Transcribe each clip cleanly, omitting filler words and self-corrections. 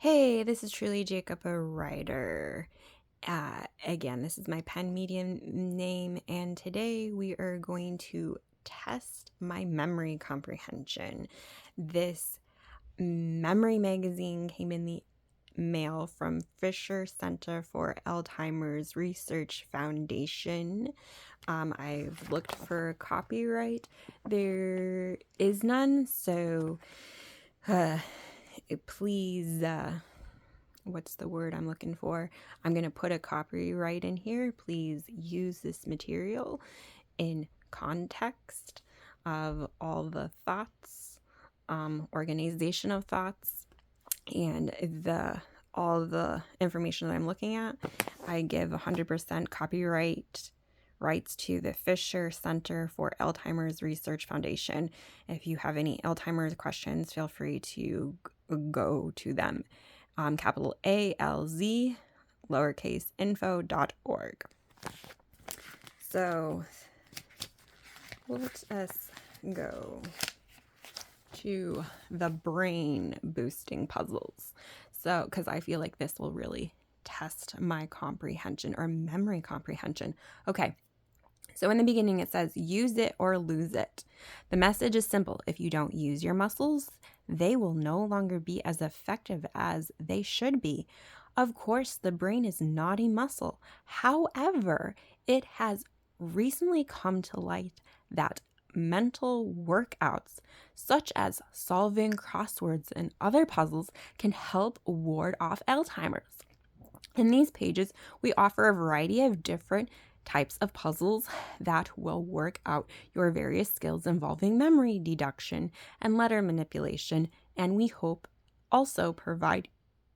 Hey, this is truly Jacob, a writer. Again, this is my pen medium name, and today we are going to test my memory comprehension. This memory magazine came in the mail from Fisher Center for Alzheimer's Research Foundation. I've looked for copyright. There is none, so please, what's the word I'm looking for? I'm going to put a copyright in here. Please use this material in context of all the thoughts, organization of thoughts, and all the information that I'm looking at. I give 100% copyright rights to the Fisher Center for Alzheimer's Research Foundation. If you have any Alzheimer's questions, feel free to go to them. Capital ALZ, lowercase info.org. So let us go to the brain boosting puzzles. So, because I feel like this will really test my comprehension or memory comprehension. Okay. So in the beginning, it says, use it or lose it. The message is simple. If you don't use your muscles, they will no longer be as effective as they should be. Of course, the brain is not a muscle. However, it has recently come to light that mental workouts, such as solving crosswords and other puzzles, can help ward off Alzheimer's. In these pages, we offer a variety of different types of puzzles that will work out your various skills involving memory, deduction, and letter manipulation, and we hope also provide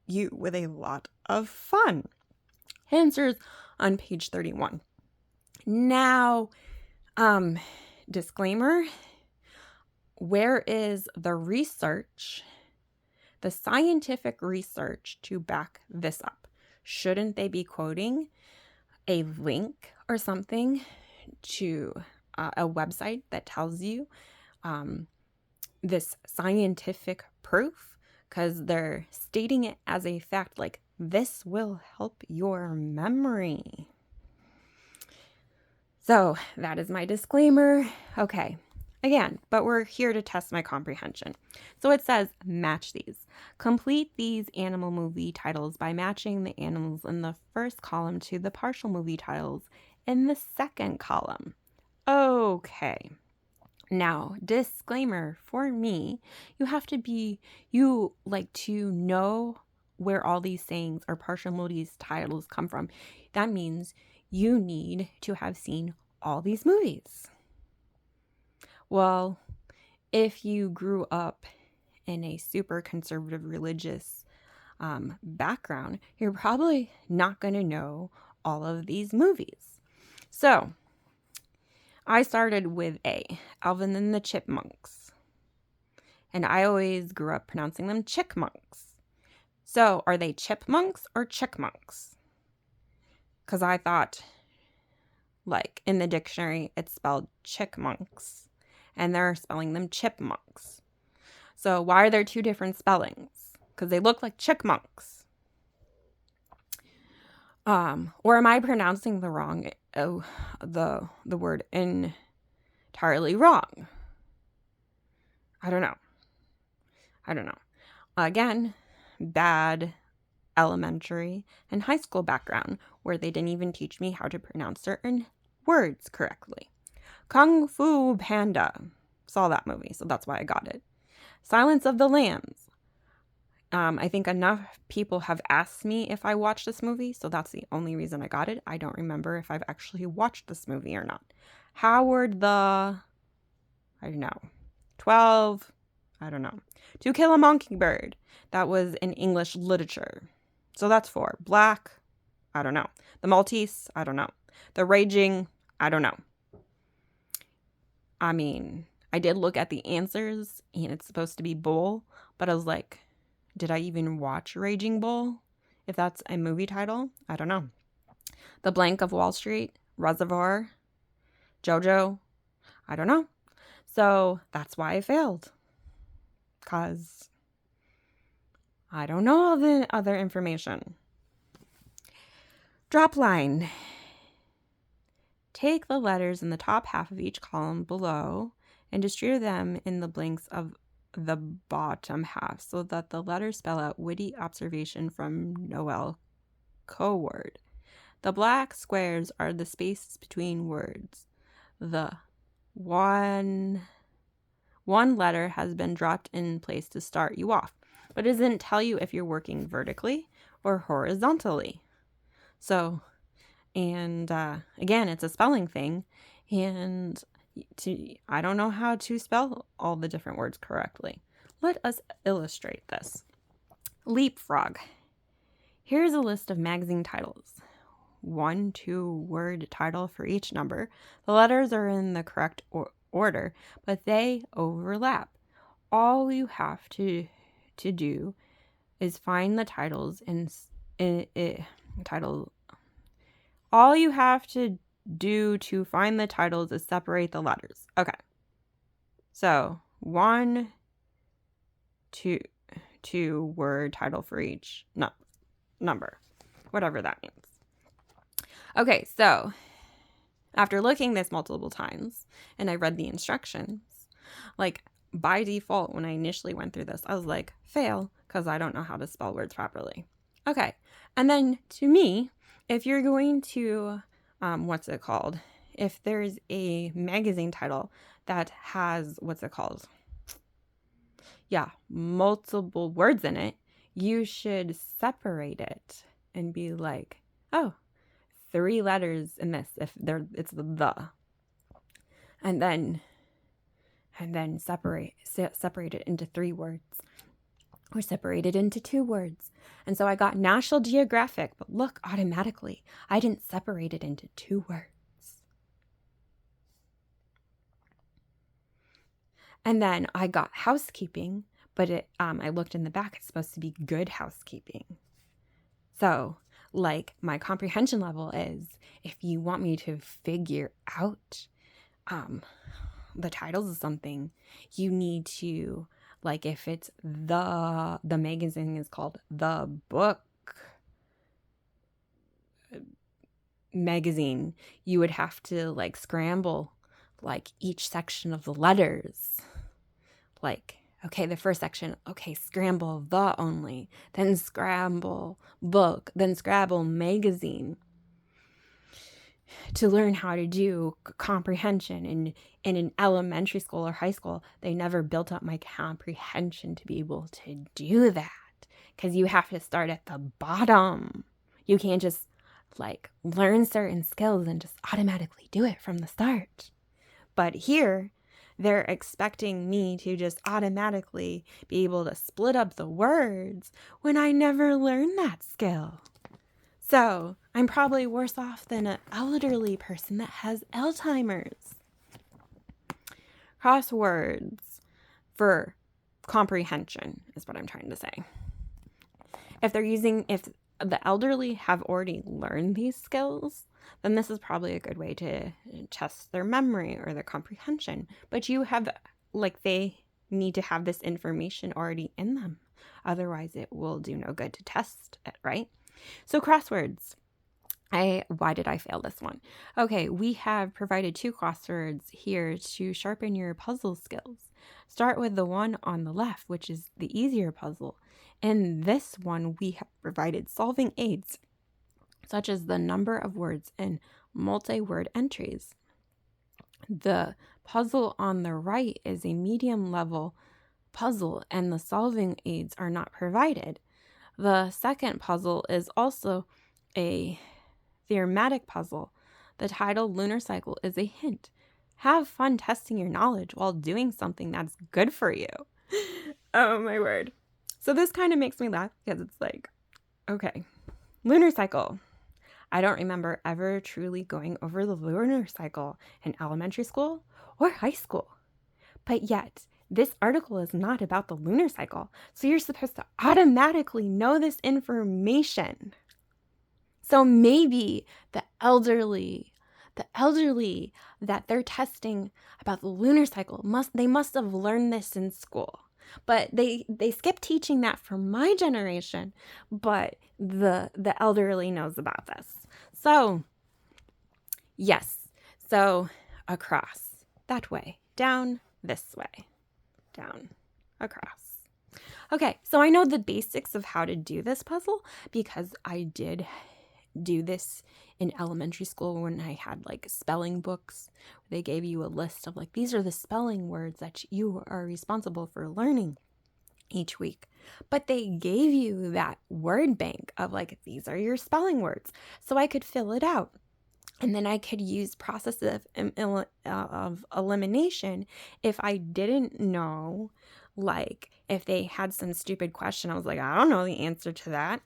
you with a lot of fun. Answers on page 31. Now, disclaimer, where is the research, the scientific research to back this up? Shouldn't they be quoting a link or something to a website that tells you this scientific proof? Because they're stating it as a fact, like this will help your memory. So that is my disclaimer. Okay. Again, but we're here to test my comprehension. So it says, match these. Complete these animal movie titles by matching the animals in the first column to the partial movie titles in the second column. Okay. Now, disclaimer for me, you like to know where all these sayings or partial movies titles come from. That means you need to have seen all these movies. Well, if you grew up in a super conservative religious background, you're probably not going to know all of these movies. So, I started with Alvin and the Chipmunks. And I always grew up pronouncing them chickmunks. So, are they chipmunks or chickmunks? Because I thought, like, in the dictionary, it's spelled chickmunks. And they're spelling them chipmunks. So why are there two different spellings? Because they look like chickmunks. Or am I pronouncing the word entirely wrong? I don't know. Again, bad elementary and high school background where they didn't even teach me how to pronounce certain words correctly. Kung Fu Panda. Saw that movie, so that's why I got it. Silence of the Lambs. I think enough people have asked me if I watched this movie, so that's the only reason I got it. I don't remember if I've actually watched this movie or not. Howard the... I don't know. 12... I don't know. To Kill a Mockingbird. That was in English literature. So that's 4. Black... I don't know. The Maltese... I don't know. The Raging... I don't know. I mean, I did look at the answers, and it's supposed to be Bull, but I was like, did I even watch Raging Bull? If that's a movie title, I don't know. The Blank of Wall Street, Reservoir, JoJo, I don't know. So that's why I failed. Because I don't know all the other information. Drop line. Take the letters in the top half of each column below and distribute them in the blanks of the bottom half so that the letters spell out witty observation from Noel Coward. The black squares are the spaces between words. The one letter has been dropped in place to start you off, but it doesn't tell you if you're working vertically or horizontally. So, and again, it's a spelling thing, and I don't know how to spell all the different words correctly. Let us illustrate this. Leapfrog. Here's a list of magazine titles. 1 2-word title for each number. The letters are in the correct order, but they overlap. All you have to do is find the titles All you have to do to find the titles is separate the letters. Okay. So 1 2-word title for each number, whatever that means. Okay, so after looking this multiple times and I read the instructions, like by default, when I initially went through this, I was like, fail, because I don't know how to spell words properly. Okay, and then to me, if you're going to, if there's a magazine title that has, multiple words in it, you should separate it and be like, oh, 3 letters in this, it's the, and then separate it into 3 words, or separate it into 2 words. And so I got National Geographic, but look, automatically, I didn't separate it into 2 words. And then I got housekeeping, but I looked in the back, it's supposed to be good housekeeping. So, like, my comprehension level is, if you want me to figure out the titles of something, you need to, like, if it's the magazine is called The Book Magazine, you would have to, like, scramble, like, each section of the letters. Like, okay, the first section, okay, scramble the only, then scramble book, then scramble magazine, to learn how to do comprehension. And in elementary school or high school, they never built up my comprehension to be able to do that, because you have to start at the bottom. You can't just, like, learn certain skills and just automatically do it from the start. But here, they're expecting me to just automatically be able to split up the words when I never learned that skill. So I'm probably worse off than an elderly person that has Alzheimer's. Crosswords for comprehension is what I'm trying to say. If the elderly have already learned these skills, then this is probably a good way to test their memory or their comprehension. But they need to have this information already in them. Otherwise, it will do no good to test it, right? So crosswords. Why did I fail this one? Okay, we have provided 2 crosswords here to sharpen your puzzle skills. Start with the one on the left, which is the easier puzzle. In this one, we have provided solving aids, such as the number of words in multi-word entries. The puzzle on the right is a medium-level puzzle, and the solving aids are not provided. The second puzzle is also a thematic puzzle. The title Lunar Cycle is a hint. Have fun testing your knowledge while doing something that's good for you. Oh my word. So this kind of makes me laugh because it's like, okay, lunar cycle. I don't remember ever truly going over the lunar cycle in elementary school or high school. But yet, this article is not about the lunar cycle, so you're supposed to automatically know this information. So maybe the elderly that they're testing about the lunar cycle, they must have learned this in school. But they skipped teaching that for my generation, but the elderly knows about this. So, yes. So, across, that way, down, this way, down, across. Okay, so I know the basics of how to do this puzzle because I did do this in elementary school when I had like spelling books. They gave you a list of like, these are the spelling words that you are responsible for learning each week. But they gave you that word bank of like, these are your spelling words. So I could fill it out. And then I could use process of elimination if I didn't know, like if they had some stupid question, I was like, I don't know the answer to that.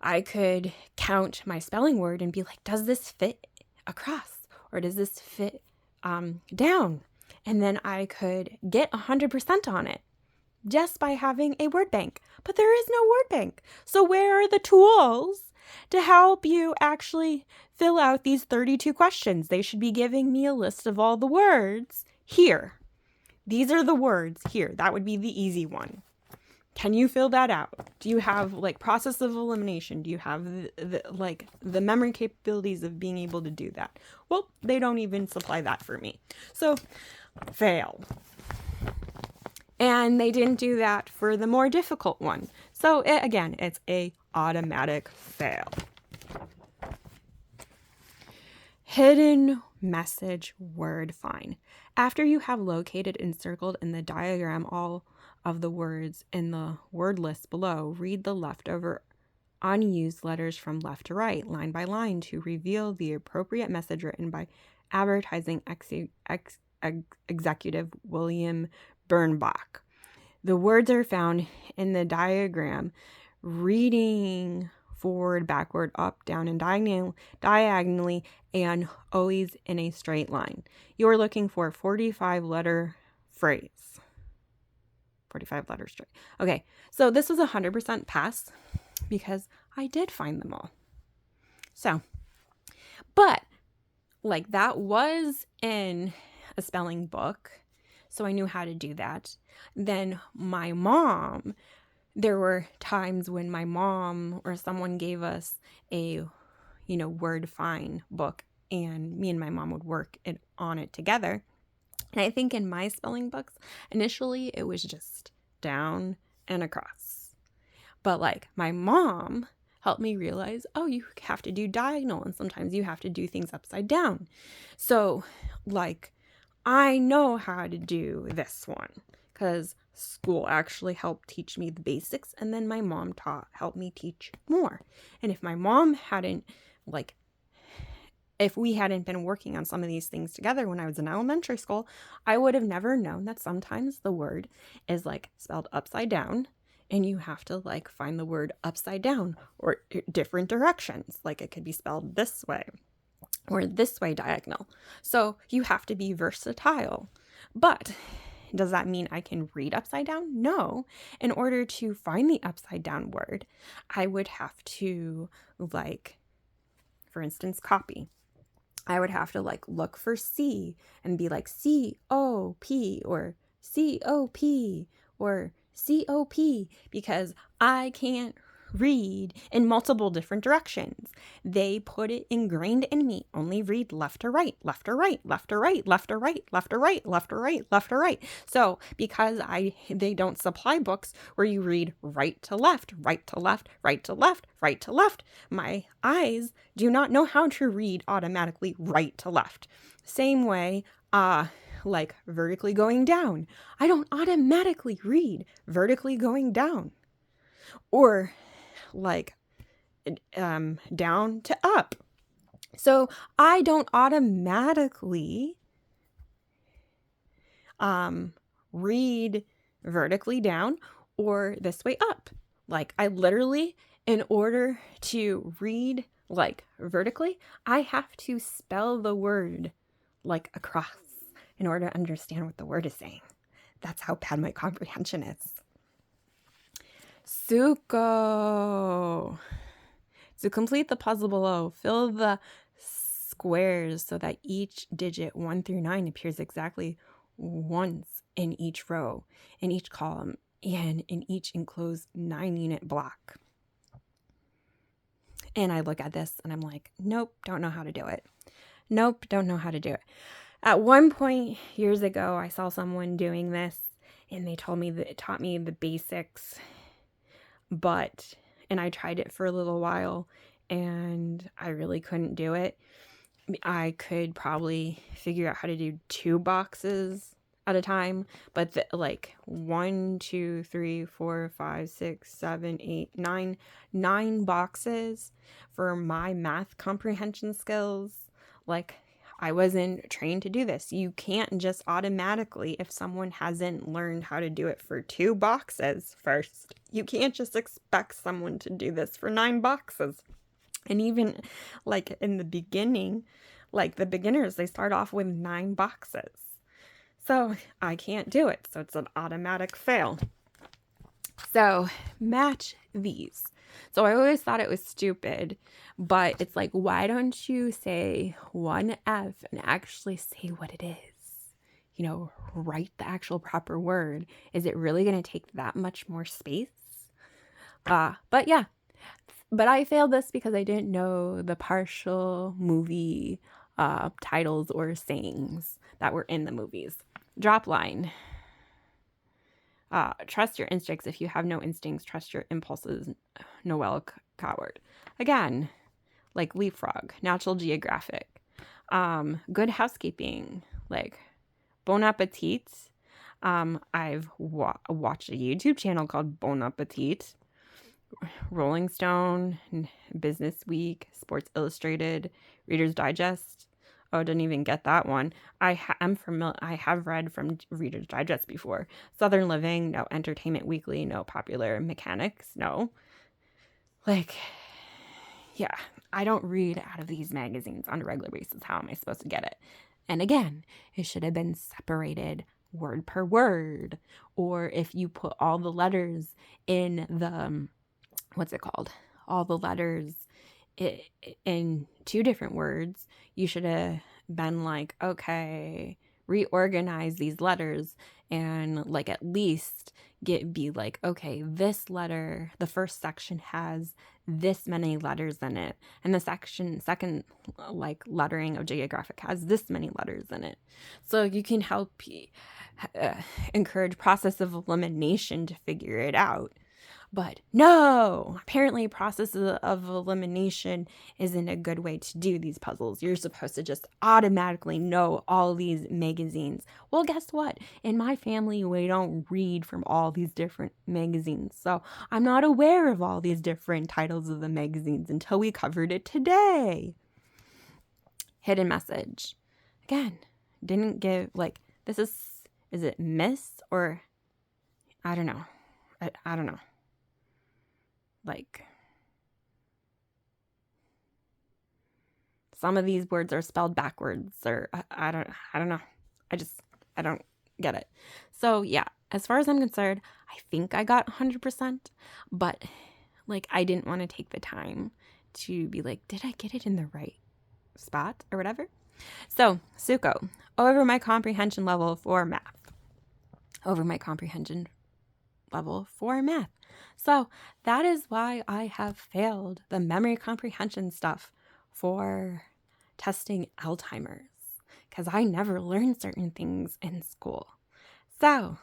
I could count my spelling word and be like, does this fit across or does this fit down? And then I could get 100% on it just by having a word bank. But there is no word bank. So where are the tools to help you actually fill out these 32 questions? They should be giving me a list of all the words here. These are the words here. That would be the easy one. Can you fill that out? Do you have like process of elimination? Do you have the memory capabilities of being able to do that? Well, they don't even supply that for me. So, fail. And they didn't do that for the more difficult one. So again, it's a automatic fail. Hidden message word find. After you have located and circled in the diagram all of the words in the word list below, read the leftover unused letters from left to right, line by line, to reveal the appropriate message written by advertising executive William Bernbach. The words are found in the diagram, reading forward, backward, up, down, and diagonally, and always in a straight line. You are looking for a 45-letter phrase. 45 letters straight. Okay, so this was 100% pass because I did find them all. So, but like that was in a spelling book, so I knew how to do that. Then my mom, there were times when my mom or someone gave us a, word find book, and me and my mom would work on it together. And I think in my spelling books, initially it was just down and across. But like my mom helped me realize, oh, you have to do diagonal, and sometimes you have to do things upside down. So like I know how to do this one because school actually helped teach me the basics, and then my mom helped me teach more. And if my mom hadn't if we hadn't been working on some of these things together when I was in elementary school, I would have never known that sometimes the word is like spelled upside down and you have to like find the word upside down or different directions. Like it could be spelled this way or this way diagonal. So you have to be versatile. But does that mean I can read upside down? No. In order to find the upside down word, I would have to for instance, copy. I would have to look for C and be like C-O-P or C-O-P or C-O-P because I can't read in multiple different directions. They put it ingrained in me. Only read left to right, left to right, left to right, left to right, left to right, left to right, left to right. So because they don't supply books where you read right to left, right to left, right to left, right to left, my eyes do not know how to read automatically right to left. Same way, vertically going down. I don't automatically read vertically going down. Or down to up. So I don't automatically read vertically down or this way up. I literally, in order to read vertically, I have to spell the word across in order to understand what the word is saying. That's how bad my comprehension is. Suko. To complete the puzzle below, fill the squares so that each digit 1 through 9 appears exactly once in each row, in each column, and in each enclosed 9-unit block. And I look at this and I'm like, nope, don't know how to do it. Nope, don't know how to do it. At one point years ago, I saw someone doing this and they taught me the basics, and I tried it for a little while and I really couldn't do it. I could probably figure out how to do 2 boxes at a time, but like 1, 2, 3, 4, 5, 6, 7, 8, 9 boxes for my math comprehension skills. Like, I wasn't trained to do this. You can't just automatically, if someone hasn't learned how to do it for 2 boxes first, you can't just expect someone to do this for 9 boxes. And even like in the beginning, like the beginners, they start off with 9 boxes. So I can't do it. So it's an automatic fail. So match these. So I always thought it was stupid, but it's like, why don't you say 1F and actually say what it is? Write the actual proper word. Is it really going to take that much more space? But yeah. But I failed this because I didn't know the partial movie titles or sayings that were in the movies. Drop line. Trust your instincts. If you have no instincts, trust your impulses. Noel Coward. Again, like Leapfrog, Natural Geographic. Good Housekeeping, like Bon Appetit. I've watched a YouTube channel called Bon Appetit. Rolling Stone, Business Week, Sports Illustrated, Reader's Digest. Oh, didn't even get that one. I'm familiar. I have read from Reader's Digest before. Southern Living, no. Entertainment Weekly, no. Popular Mechanics, no. Like, yeah, I don't read out of these magazines on a regular basis. How am I supposed to get it? And again, it should have been separated word per word. Or if you put all the letters in the what's it called? All the letters in 2 different words, you should have been like, okay, reorganize these letters and like at least be like, okay, this letter, the first section has this many letters in it, and the second like lettering of geographic has this many letters in it. So you can help encourage process of elimination to figure it out. But no, apparently process of elimination isn't a good way to do these puzzles. You're supposed to just automatically know all these magazines. Well, guess what? In my family, we don't read from all these different magazines. So I'm not aware of all these different titles of the magazines until we covered it today. Hidden message. Again, didn't give, like, this is it miss or, I don't know. I don't know. Like, some of these words are spelled backwards, or I don't know. I don't get it. So yeah, as far as I'm concerned, I think I got 100%, but like, I didn't want to take the time to be like, did I get it in the right spot or whatever? So Suko, over my comprehension level for math. So that is why I have failed the memory comprehension stuff for testing Alzheimer's, because I never learned certain things in school. So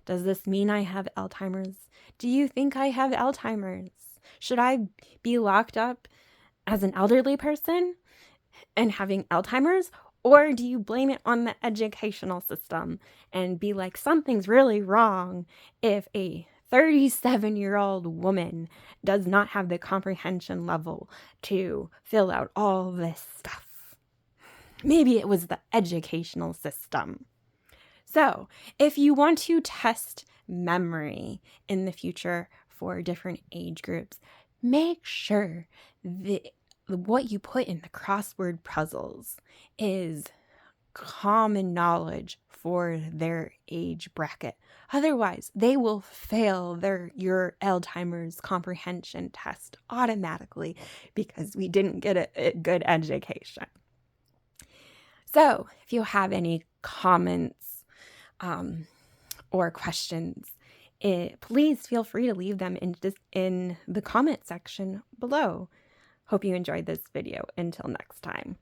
does this mean I have Alzheimer's? Do you think I have Alzheimer's? Should I be locked up as an elderly person and having Alzheimer's? Or do you blame it on the educational system and be like, something's really wrong if a 37-year-old woman does not have the comprehension level to fill out all this stuff? Maybe it was the educational system. So if you want to test memory in the future for different age groups, make sure that what you put in the crossword puzzles is common knowledge for their age bracket. Otherwise, they will fail your Alzheimer's comprehension test automatically because we didn't get a good education. So if you have any comments or questions, please feel free to leave them in the comment section below. Hope you enjoyed this video. Until next time.